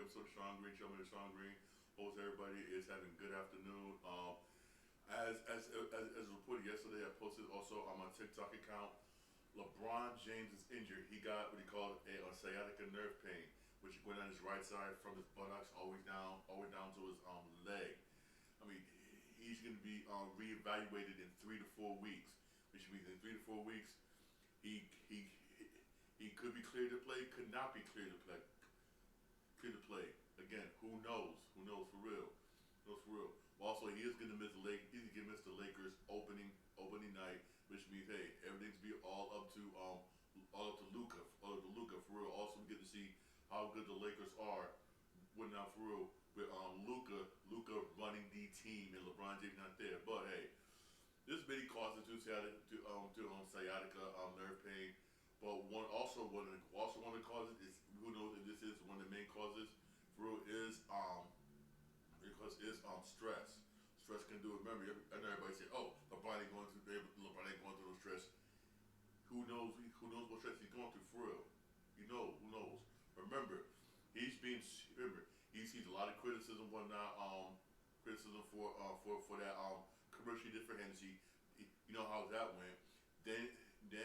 episode of Sean Green, Show Me the Sean Green. Hope everybody is having a good afternoon. As reported yesterday, I posted also on my TikTok account, LeBron James is injured. He got what he called a sciatica nerve pain, which went on his right side from his buttocks always down to his leg. I mean, he's going to be reevaluated in 3 to 4 weeks, which means in 3 to 4 weeks, he he he could be cleared to play, could not be cleared to play. Cleared to play again. Who knows? Who knows for real? Who knows for real? Also, he is going to miss the Lakers opening night, which means hey, everything's be all up to Luka for real. Also, we get to see how good the Lakers are. When not for real, with Luka running the team and LeBron James not there. But hey, this many causes to sciatica nerve pain. But one of the causes is, who knows if this is one of the main causes for real, is stress. Stress can do it. Remember, I know everybody say, "Oh, LeBron ain't going through no stress." Who knows? Who knows what stress he's going through for real? Who knows? Remember, he sees a lot of criticism, whatnot. Criticism for that commercial he did for Hennessy. You know how that went. Then he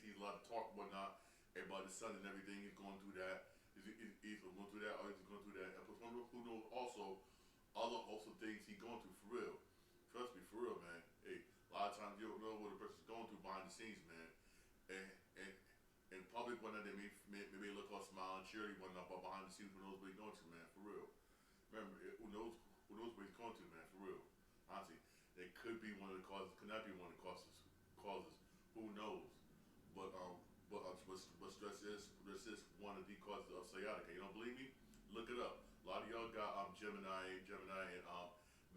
sees a lot of talk, whatnot, about his son and everything. He's going through that. He's going through that. Or he's going through that. And who knows also other things he's going through for real. Trust me, for real, man. Hey, a lot of times you don't know what a person's going through behind the scenes, man. And in public, one of them may look all smiling, cheery, whatnot, but behind the scenes, who knows what he's going through, man, for real. Remember, who knows what he's going through, man, for real. Honestly, it could be one of the causes, could not be one of the causes. Who knows? But stress is one of the causes of sciatica. You don't believe me? Look it up. A lot of y'all got Gemini and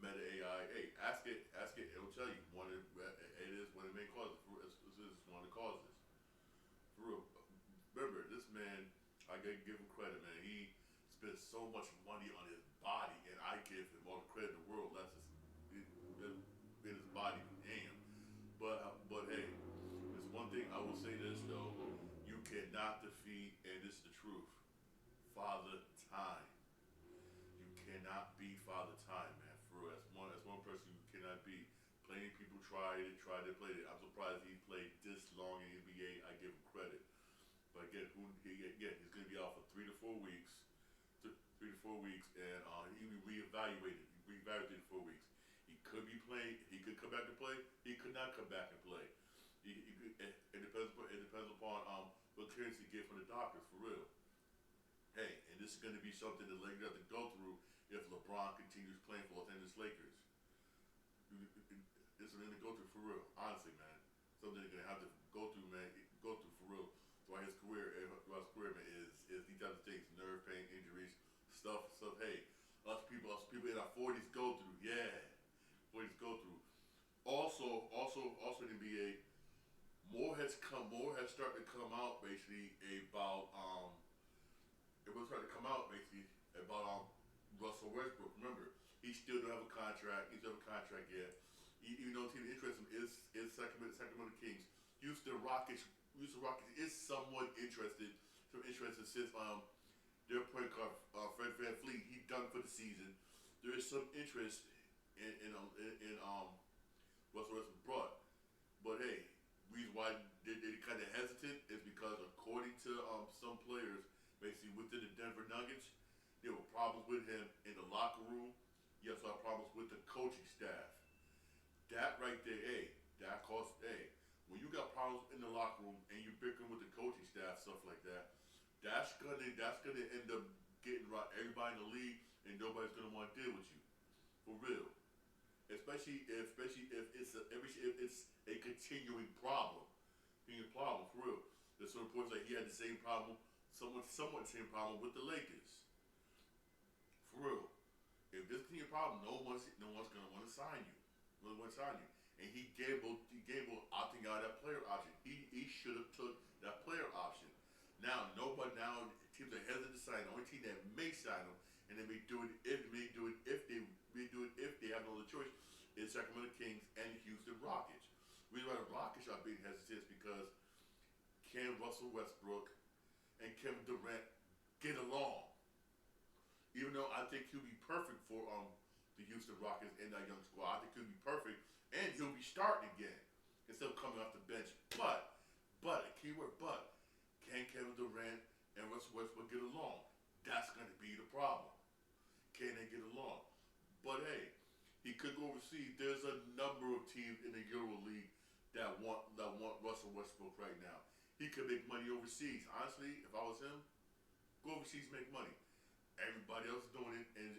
Meta AI. Hey, ask it. It'll tell you it is one of the main causes. This is one of the causes. For real. Remember, this man, I gotta give him credit, man. He spent so much money on his body, and I give him all the credit in the world. That's just in his body, damn. But hey, there's one thing I will say this though: you cannot defeat, and this is the truth, Father Time. You cannot beat Father Time, man. For real, that's one person you cannot beat. Plenty of people tried to play it. I'm surprised he played this long in the NBA. I give him credit. But again, he's going to be out for 3 to 4 weeks. 3 to 4 weeks, and he'll be reevaluated. In 4 weeks. He could be playing. He could come back to play. He could not come back and play. It depends upon what clearance he gets from the doctors, for real. Hey, and this is going to be something the Lakers have to go through if LeBron continues playing for Los Angeles Lakers. This is something to go through for real, honestly, man. Something they're gonna have to go through, man. Go through for real throughout his career, man. Is these types of things, nerve pain, injuries, stuff. Hey, us people in our 40s go through. Yeah, 40s go through. Also in the NBA, more has started to come out basically about it was starting to come out basically about Russell Westbrook. Remember, he still don't have a contract. He doesn't have a contract yet. Even though the team interested him is Sacramento Kings. Houston Rockets is somewhat interested. Since their point guard Fred VanVleet, he done for the season. There is some interest in Russell Westbrook brought. But hey, reason why they kind of hesitant is because according to some players, basically within the Denver Nuggets, there were problems with him in the locker room. He also had problems with the coaching staff. That right there, that costs, when you got problems in the locker room and you're bickering with the coaching staff, stuff like that, that's gonna end up getting right everybody in the league, and nobody's gonna want to deal with you, for real. Especially if it's a continuing problem, for real. There's some reports that he had the same problem, somewhat the same problem with the Lakers, for real. If this is your problem, no one's gonna want to sign you. And he gambled opting out of that player option. He should have took that player option. Now teams are hesitant to sign. The only team that may sign him, and they may do it if they have no other choice, is Sacramento Kings and the Houston Rockets. The reason why the Rockets are being hesitant is because can Russell Westbrook and Kevin Durant get along. Even though I think he'll be perfect for the Houston Rockets and that young squad. I think he'll be perfect, and he'll be starting again instead of coming off the bench. But, keyword but, can Kevin Durant and Russell Westbrook get along? That's going to be the problem. Can they get along? But hey, he could go overseas. There's a number of teams in the Euro League that want Russell Westbrook right now. He could make money overseas. Honestly, if I was him, go overseas, make money. Everybody else is doing it and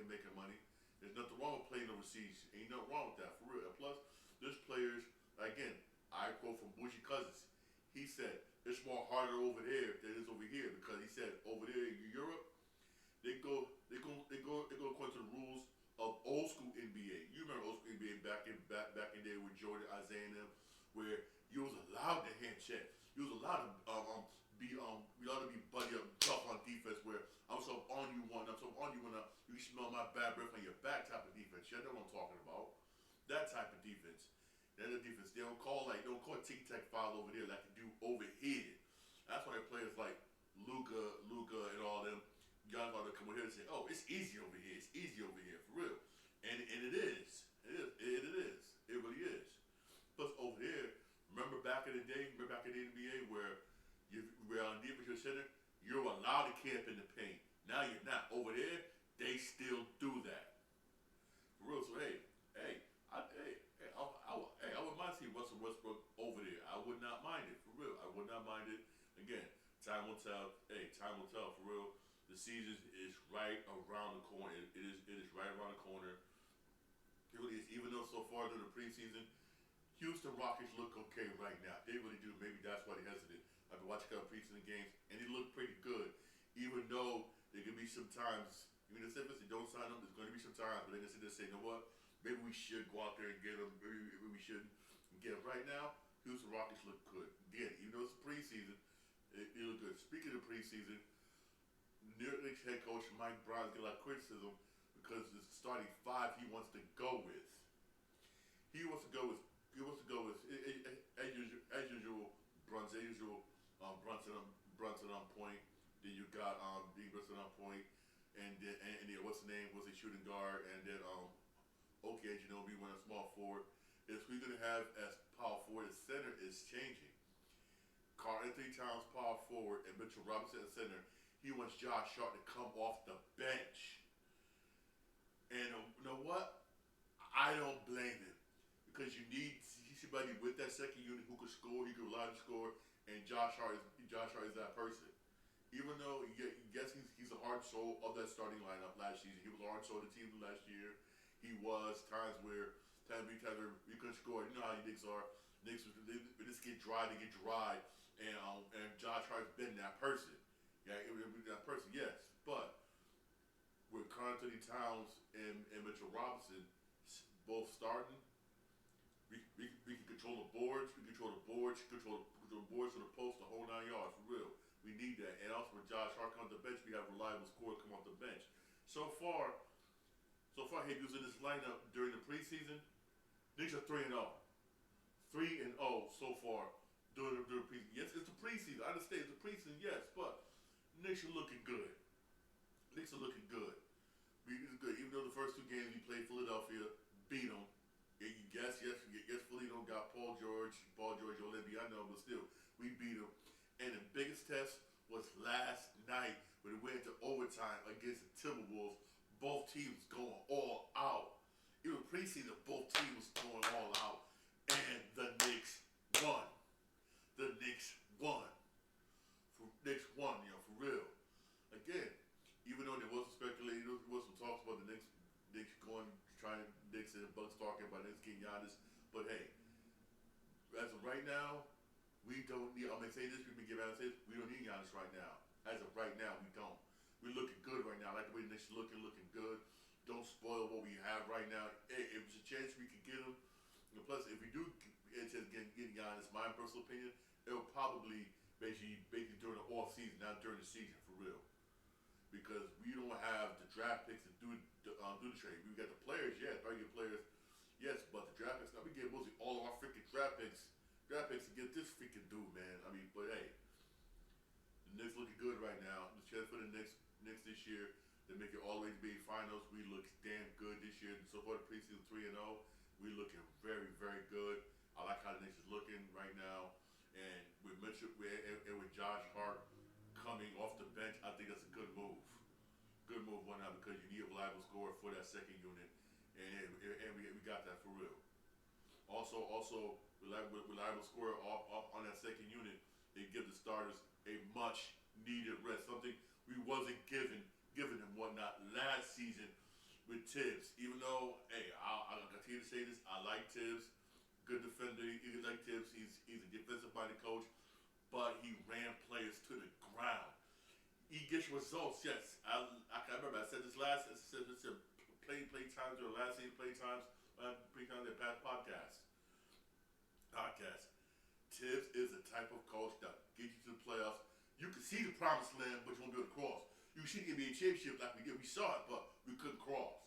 making money. There's nothing wrong with playing overseas. Ain't nothing wrong with that for real. And plus, there's players again. I quote from Bougie Cousins. He said it's more harder over there than it is over here because he said over there in Europe they go according to the rules of old school NBA. You remember old school NBA back in the day with Jordan, Isaiah, and them, where you was allowed to hand check. You was allowed to be buddy up tough on defense. Where I'm so on you one, I'm so on you when you smell my bad breath on your back type of defense. You know what I'm talking about? That type of defense. That the defense. They don't call tic tac foul over there like they do over here. That's why players like Luca, and all them guys are to come over here and say, "Oh, it's easy over here. It's easy over here for real." And it is. It is. It really is. Plus over there, remember back in the NBA where you were on defensive center, you're allowed to camp in the paint. Now you're not. Over there, they still do that. For real. So I wouldn't mind seeing Russell Westbrook over there. I would not mind it, for real. I would not mind it. Again, time will tell. Hey, time will tell, for real. The season is right around the corner. It is right around the corner. It really is. Even though so far during the preseason, Houston Rockets look okay right now. They really do. Maybe that's why they hesitate. I've been watching a couple preseason games, and they look pretty good. Even though there could be some times, even if they don't sign them, there's going to be some times, but they're going to sit there and say, you know what? Maybe we should go out there and get them. Maybe we shouldn't get them. Right now, Houston Rockets look good. Again, even though it's preseason, it look good. Speaking of preseason, New York Knicks head coach Mike Brown's getting a lot of criticism because the starting five he wants to go with. He wants to go with as usual Brunson on point. Then you got D Brunson on point, and then what's the name? Was a shooting guard, and then okay, Ginobili went a small forward. Is who you're gonna have as power forward? The center is changing. Karl Anthony Towns power forward and Mitchell Robinson at center. He wants Josh Hart to come off the bench. And you know what? I don't blame him because you need somebody with that second unit who could score, he could rely on score, and Josh Hart is that person. Even though yes, he's the heart and soul of that starting lineup last season. He was the heart and soul of the team last year. He was times where we couldn't score. You know how the Knicks are. They just get dry, and Josh Hart's been that person. Yeah, it would be that person, yes. But with Karl Anthony Towns and Mitchell Robinson both starting, we can control the boards. We control the boards for the post, the whole 9 yards, for real. We need that. And also with Josh Hart coming off the bench, we have reliable scorers come off the bench. So far, he was in this lineup during the preseason. Knicks are 3-0. 3-0 so far during the preseason. Yes, it's the preseason. I understand it's the preseason, yes, but Knicks are looking good. It's good. Even though the first two games we played Philadelphia, beat them. Yes, Philly don't got Paul George, Olympiano, but still, we beat them. And the biggest test was last night when we went into overtime against the Timberwolves. Both teams going all out. Even preseason, both teams going all out. And the Knicks won. Knicks won, for real. Again, even though there was some speculation, there was some talks about the Knicks going, trying Knicks and Bucks talking about Knicks getting Giannis. But hey, as of right now, we don't need. I'm gonna say this. We don't need Giannis right now. As of right now, we don't. We're looking good right now. I like the way the Knicks are looking good. Don't spoil what we have right now. Hey, if there's a chance we could get him. And plus, if we do get Giannis, my personal opinion, it'll probably basically during the off season, not during the season, for real. Because we don't have the draft picks to do the trade. We got the players, yes, regular players, yes, but the draft picks. Now we get mostly all of our freaking draft picks to get this freaking dude, man. I mean, but hey, the Knicks looking good year. They make it all the way to the finals. We look damn good this year. So far, the preseason 3-0. We looking very, very good. I like how the Knicks is looking right now. And with Mitchell and with Josh Hart coming off the bench, I think that's a good move. Good move one now because you need a reliable scorer for that second unit, and we got that for real. Also reliable scorer off on that second unit. They give the starters a much needed rest, something we wasn't giving them whatnot last season with Tibbs. Even though, hey, I'll continue to say this, I like Tibbs. Good defender. You like Tibbs. He's a defensive-minded coach, but he ran players to the ground. He gets results. Yes, I remember I said this play times or last season play times their past podcast. Tibbs is the type of coach that gets you to the playoffs. You can see the promised land, but you won't be able to cross. You can see the NBA championship like we did. We saw it, but we couldn't cross.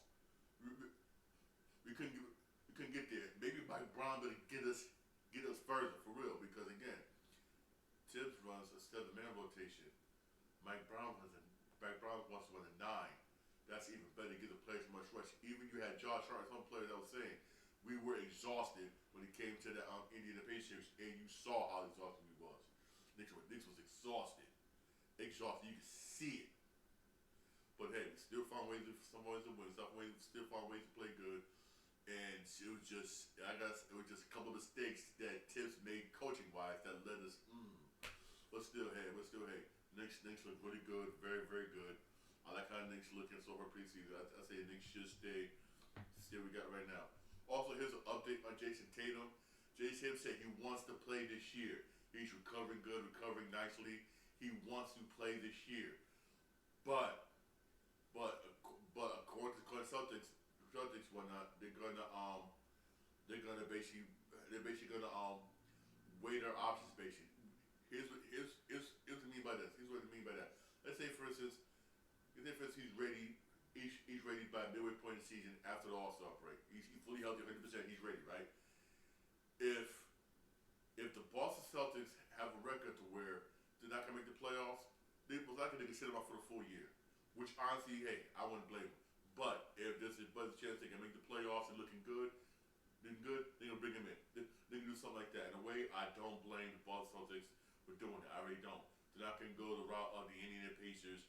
We couldn't get there. Maybe Mike Brown better get us further for real. Because again, Tibbs runs a seven-man rotation. Mike Brown wants to run a 9. That's even better to give the players much rush. Even you had Josh Hart, some player that was saying we were exhausted when it came to the Indiana Pacers, and you saw how exhausted we was. Knicks was exhausted. You could see it. But hey, we still found ways to win. Still found ways to play good. And it was just a couple of mistakes that Tibbs made coaching wise that led us. But still, hey. Knicks look really good, very, very good. I like how the Knicks looking so far preseason. I say the Knicks should stay we got right now. Also, here's an update on Jason Tatum. Jason said he wants to play this year. He's recovering good, recovering nicely. He wants to play this year. But according to the Celtics whatnot, they're gonna basically weigh their options basically. Here's what I mean by this. Here's what I mean by that. Let's say for instance he's ready. He's ready by midway point of the season after the All-Star break. He's fully healthy, 100%. He's ready, right? If the Boston Celtics have a record to where they're not gonna make the playoffs, they most likely they can sit him out for the full year. Which honestly, hey, I wouldn't blame him. But if there's a chance they can make the playoffs and looking good, they're gonna bring him in. They can do something like that. In a way, I don't blame the Boston Celtics for doing it. I really don't. They're not gonna go the route of the Indiana Pacers.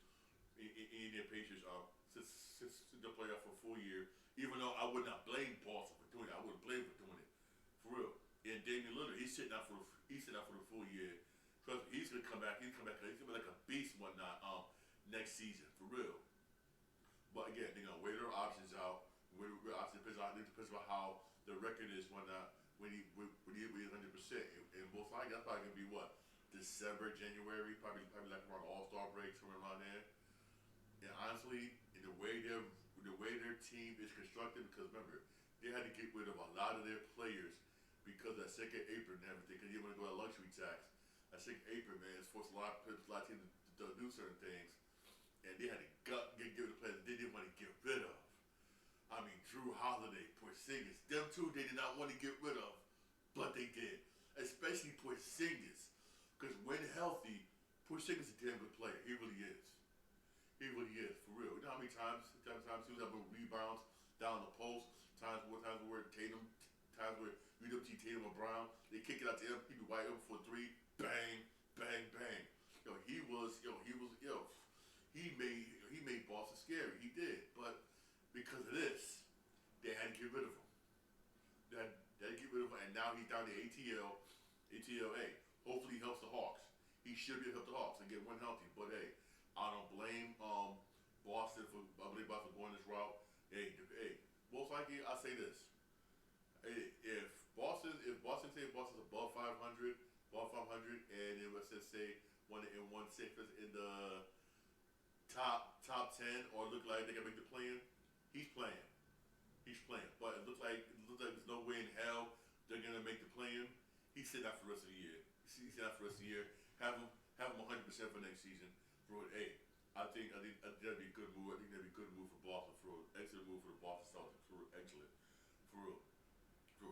Since the playoff for a full year. Even though I would not blame Boston for doing it, I wouldn't blame him for doing it. For real. And Damian Lillard, he's sitting out for the full year. Trust me, he's gonna come back. He's gonna be like a beast and whatnot. Next season, for real. But again, they're gonna weigh their options out. Depends on how the record is whatnot. When he 100%, and most likely that's probably gonna be what, December, January, probably like around the All-Star break, somewhere around there. And honestly, in the way their team is constructed, because remember, they had to get rid of a lot of their players because of that second apron and everything. Because you want to go at luxury tax. That second apron, man, it's forced a lot of teams to do certain things. And they had to get rid of players they didn't want to get rid of. I mean, Drew Holiday, Porzingis, them two they did not want to get rid of, but they did. Especially Porzingis, because when healthy, Porzingis is a damn good player. He really is. He really is, for real. You know how many times he was having rebounds down the post, times where Tatum, times where we don't see Tatum or Brown, they kick it out to him, he'd be wide open for 3, bang, bang, bang. He made Boston scary. He did, but because of this, they had to get rid of him. They had to get rid of him, and now he's down to ATLA. Hopefully he helps the Hawks. He should be able to help the Hawks and get one healthy, but hey, I don't blame Boston for going this route. Hey, most likely I say this: if Boston's above 500, and it was just say 1-6 in the top 10, or look like they can make the play-in, he's playing. But it looks like there's no way in hell they're gonna make the play-in. He's sitting out for the rest of the year. Have him 100% for next season. I think that'd be a good move. I think that'd be a good move for Boston. Excellent move for the Boston Celtics. Excellent. For real.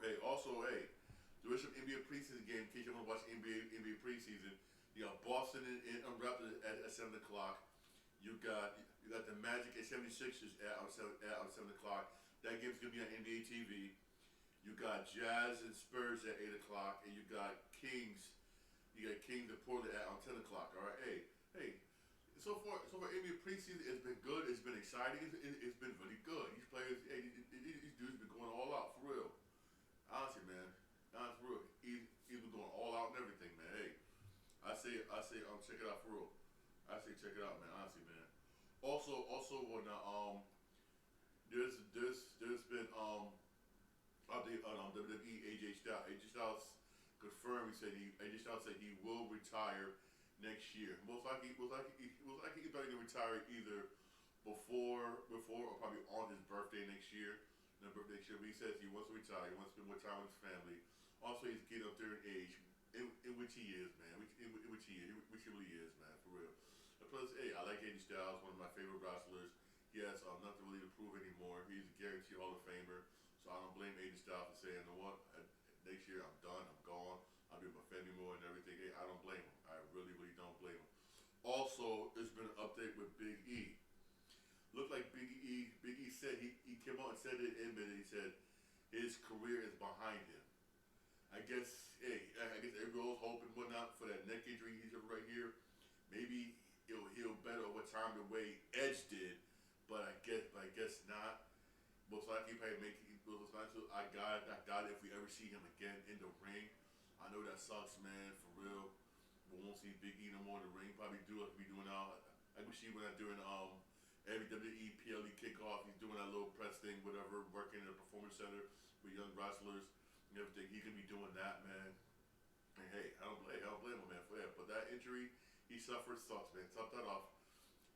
There is some NBA preseason game. In case you want to watch NBA preseason, you got Boston and Raptors at 7 o'clock. You got the Magic and 76ers at 7 o'clock. That game's gonna be on NBA TV. You got Jazz and Spurs at 8 o'clock, and you got Kings. You got Kings and Portland at on 10 o'clock. All right, hey. So far, NBA preseason has been good. It's been exciting. It's been really good. These players, hey, these dudes been going all out for real. Honestly, man, honestly, for real. He's been going all out and everything, man. Hey, check it out for real. I say check it out, man. Honestly, man. Also, when there's been update on WWE AJ Styles. AJ Styles confirmed. AJ Styles said he will retire next year. Most likely he's probably gonna retire either before or probably on his birthday next year. But he says he wants to retire. He wants to spend more time with his family. Also, he's getting up there in age, in which he is, man. Which he really is, man, for real. And plus, hey, I like AJ Styles, one of my favorite wrestlers. He has nothing really to prove anymore. He's a guaranteed Hall of Famer. So I don't blame AJ Styles for saying, you know what, next year I'm done, I'm gone. I'll be with my family more and everything. Hey, I don't blame him. I really, really don't blame him. Also, there's been an update with Big E. Looked like Big E said, he came out and said it, admitted, he said his career is behind him. I guess everyone's hoping whatnot for that neck injury he's right here. Maybe he'll heal better over time the way Edge did, but I guess not. Most likely probably make it. I got it if we ever see him again in the ring. I know that sucks, man, for real. We won't see Big E no more in the ring. Probably do like we doing now. Like we see when I'm doing every WWE PLE kickoff. He's doing that little press thing, whatever, working in a performance center with young wrestlers and everything. He can be doing that, man. And hey, I don't blame him, man, for that. But that injury he suffered sucks, man. Top that off.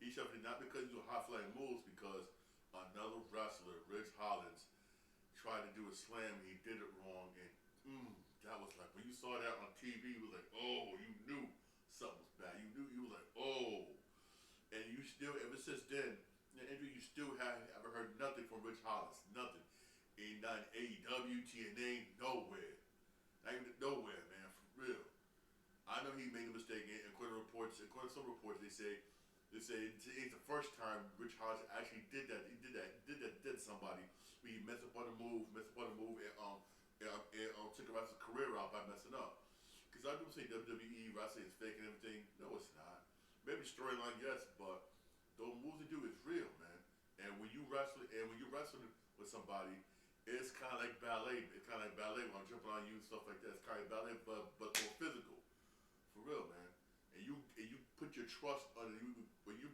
He suffered it not because he was high flying moves, because another wrestler, Ridge Hollins, tried to do a slam and he did it wrong, and that was like, when you saw that on TV, it was like, oh, you knew something was bad. You was like, oh. And you still, ever since then, you still haven't ever heard nothing from Ridge Hollins. Nothing. Ain't not in AEW, TNA, nowhere. Not even nowhere, man, for real. I know he made a mistake, and according to some reports, they say it's the first time Ridge Hollins actually did to somebody. He messed up on the move, and took the rest of his career out by messing up. Because I do say WWE wrestling is fake and everything. No, it's not. Maybe storyline, yes, but those moves they do is real, man. And when you wrestling with somebody, it's kind of like ballet. It's kind of like ballet when I'm jumping on you and stuff like that. It's kind of ballet, but more physical, for real, man. And you put your trust on you. When you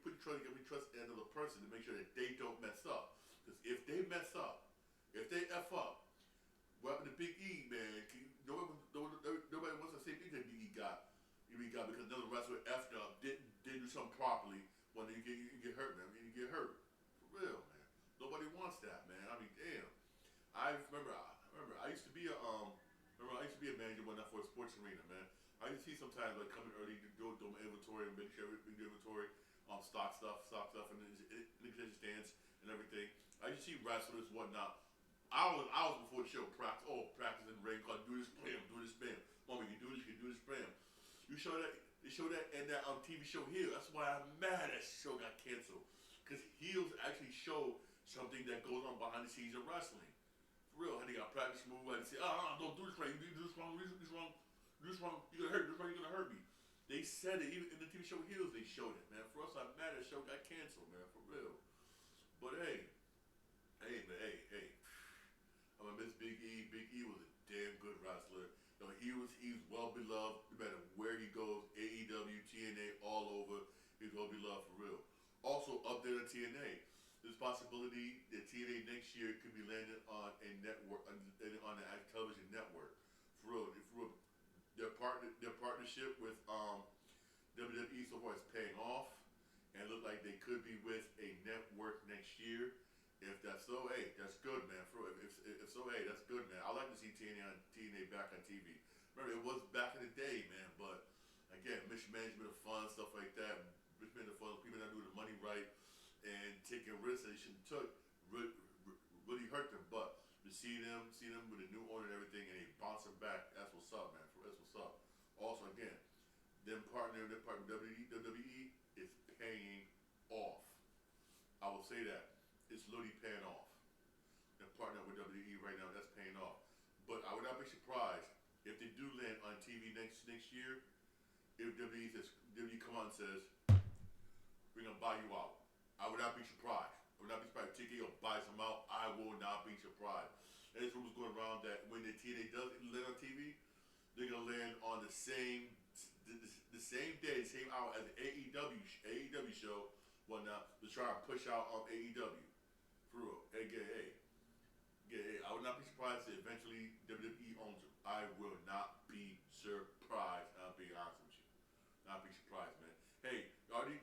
trust in another person to make sure that they don't mess up. Because if they mess up, if they F up, what happened to Big E, man? Nobody wants the same thing that Big E got. Because another wrestler F'd up, didn't do something properly. When you get hurt, man. You get hurt. For real, man. Nobody wants that, man. I mean, damn. I remember I used to be a manager when I for a sports arena, man. I used to see sometimes like coming early to do my inventory and make sure we do inventory, stock stuff, and the stands and everything. I used to see wrestlers, whatnot. Hours before the show, practice in the ring, called do this, bam. Mama, you do this, bam. They show that in that TV show Heel. That's why I'm mad that show got canceled. Because Heels actually show something that goes on behind the scenes of wrestling. For real, how they got practice move, how they say, don't do this right, you do this wrong, you're gonna hurt me. They said it, even in the TV show Heels, they showed it, man. For us, I'm mad that show got canceled, man, for real. But hey. I'm gonna miss Big E. Big E was a damn good wrestler. You know, he's well beloved, no matter where he goes, AEW, TNA, all over. He's well beloved for real. Also, update on TNA. There's possibility that TNA next year could be landed on a network, on a television network. For real. Their partnership with WWE so far is paying off, and it look like they could be with a network next year. If that's so, hey, that's good, man. For real. If so, hey, that's good, man. I like to see TNA back on TV. Remember, it was back in the day, man. But again, mismanagement of funds, stuff like that. Mismanagement of funds, people not doing the money right, and taking risks that they shouldn't took really hurt them. But to see them with a new owner and everything, and they bouncing back, that's what's up, man. That's what's up. Also, again, them partner with WWE is paying off. say that. It's literally paying off. They're partnering with WWE right now. That's paying off. But I would not be surprised if they do land on TV next year. If WWE come on and says, we're gonna buy you out. I would not be surprised. I would not be surprised if TKO buys them out. I will not be surprised. And this rumors going around that when the TNA does land on TV, they're gonna land on the same day, the same hour as the AEW show, whatnot, to try and push out on AEW. For real. I would not be surprised if eventually WWE owns it. I will not be surprised. I'll be honest with you. Not be surprised, man. Hey, already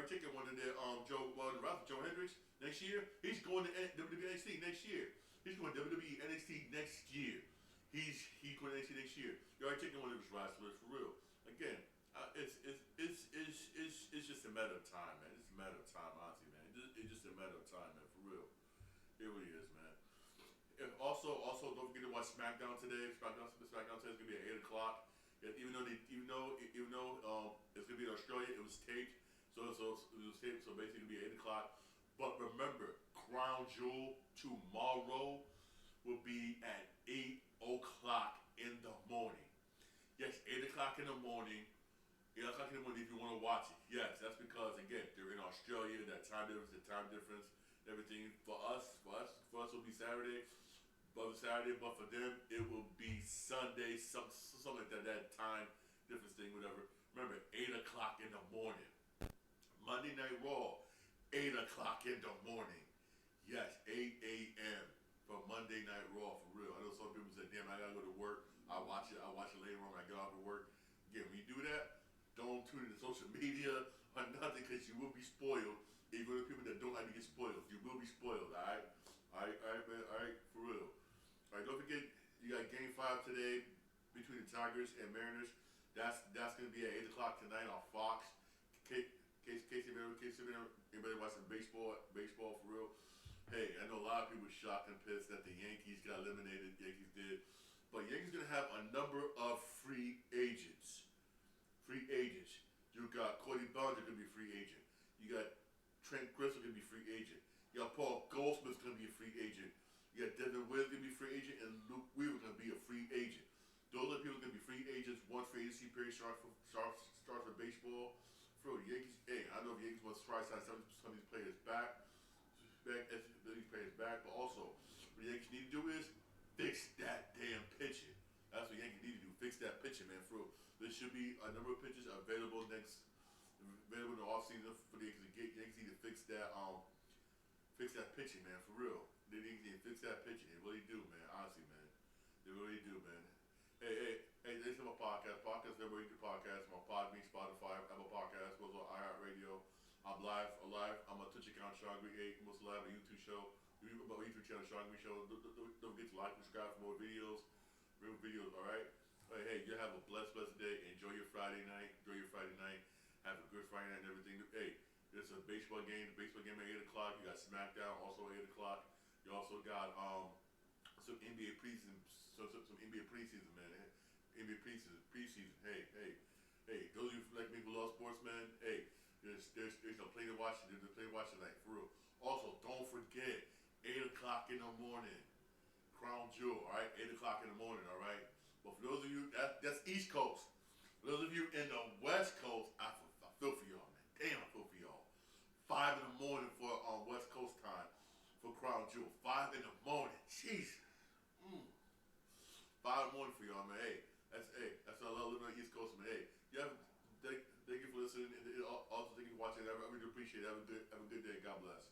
taking one of their Joe Hendricks next year. He's going to WWE NXT next year. He's going to WWE NXT next year. He's going to NXT next year. You already taking one of his wrestlers for real. Again, it's just a matter of time, man. It's a matter of time, honestly, man. It's just a matter of time, man. For real, it really is, man. And also, don't forget to watch SmackDown today. SmackDown today is gonna be at 8 o'clock. Even though it's gonna be in Australia, it was taped. So it was taped. So basically, it'll be at 8 o'clock. But remember, Crown Jewel tomorrow will be at 8 o'clock in the morning. Yes, 8 o'clock in the morning. 8 o'clock in the morning if you want to watch it. Yes, that's because again they're in Australia. That time difference, everything. For us will be Saturday. But for them it will be Sunday, something like that time difference thing, whatever. Remember, 8 o'clock in the morning. Monday Night Raw, 8 o'clock in the morning. Yes, 8 a.m. for Monday Night Raw, for real. I know some people say, damn, I gotta go to work. I'll watch it later on when I get off of work. Again, when you do that, don't tune into social media or nothing, because you will be spoiled. Even the people that don't like to get spoiled, you will be spoiled, alright? Alright, for real. Alright, don't forget, you got Game 5 today between the Tigers and Mariners. That's going to be at 8 o'clock tonight on Fox. Anybody watching baseball for real? Hey, I know a lot of people were shocked and pissed that the Yankees got eliminated. Yankees did. But Yankees going to have a number of free agents. You got Cody Bellinger going to be a free agent. You got Trent Grisham going to be a free agent. You got Paul Goldsmith going to be a free agent. You got Devin Williams going to be a free agent, and Luke Weaver going to be a free agent. Those are people going to be free agents once free agency period starts for baseball. For the Yankees, hey, I don't know if Yankees want to try to sign some of these players back, but also what the Yankees need to do is fix that damn pitching. That's what Yankees need to do. Fix that pitching, man. For real. There should be a number of pitchers available in the offseason for the Yankees. Yankees need to fix that pitching, man. For real. They need to fix that pitching. They really do, man. Honestly, man. They really do, man. Hey, this is my podcast. Everybody do podcast. My Podbean, Spotify, Apple Podcasts, goes on iHeartRadio. I'm live. I'm on Twitch account, Sean Green 8. I'm also live on a YouTube show. My YouTube channel, Sean Green Show. Don't forget to like and subscribe for more videos. Real videos, alright? Hey, you have a blessed day. Enjoy your Friday night. Have a good Friday night and everything. Hey, there's a baseball game. The baseball game at 8 o'clock. You got SmackDown also at 8 o'clock. You also got some NBA preseason. Some NBA preseason, man. NBA preseason. Hey. Those of you like me who love sports, man. Hey, there's no play to watch. There's a play to watch tonight, for real. Also, don't forget 8 o'clock in the morning. Crown Jewel, all right. 8 o'clock in the morning, all right. But for those of you, that's East Coast. For those of you in the West Coast, I feel for y'all, man. Damn, I feel for y'all. 5 in the morning for West Coast time for Crown Jewel. 5 in the morning. Jeez. 5 in the morning for y'all, man. Hey, that's all I love living on the East Coast, man. Hey, thank you for listening, and also thank you for watching. I really appreciate it. Have a good day. God bless.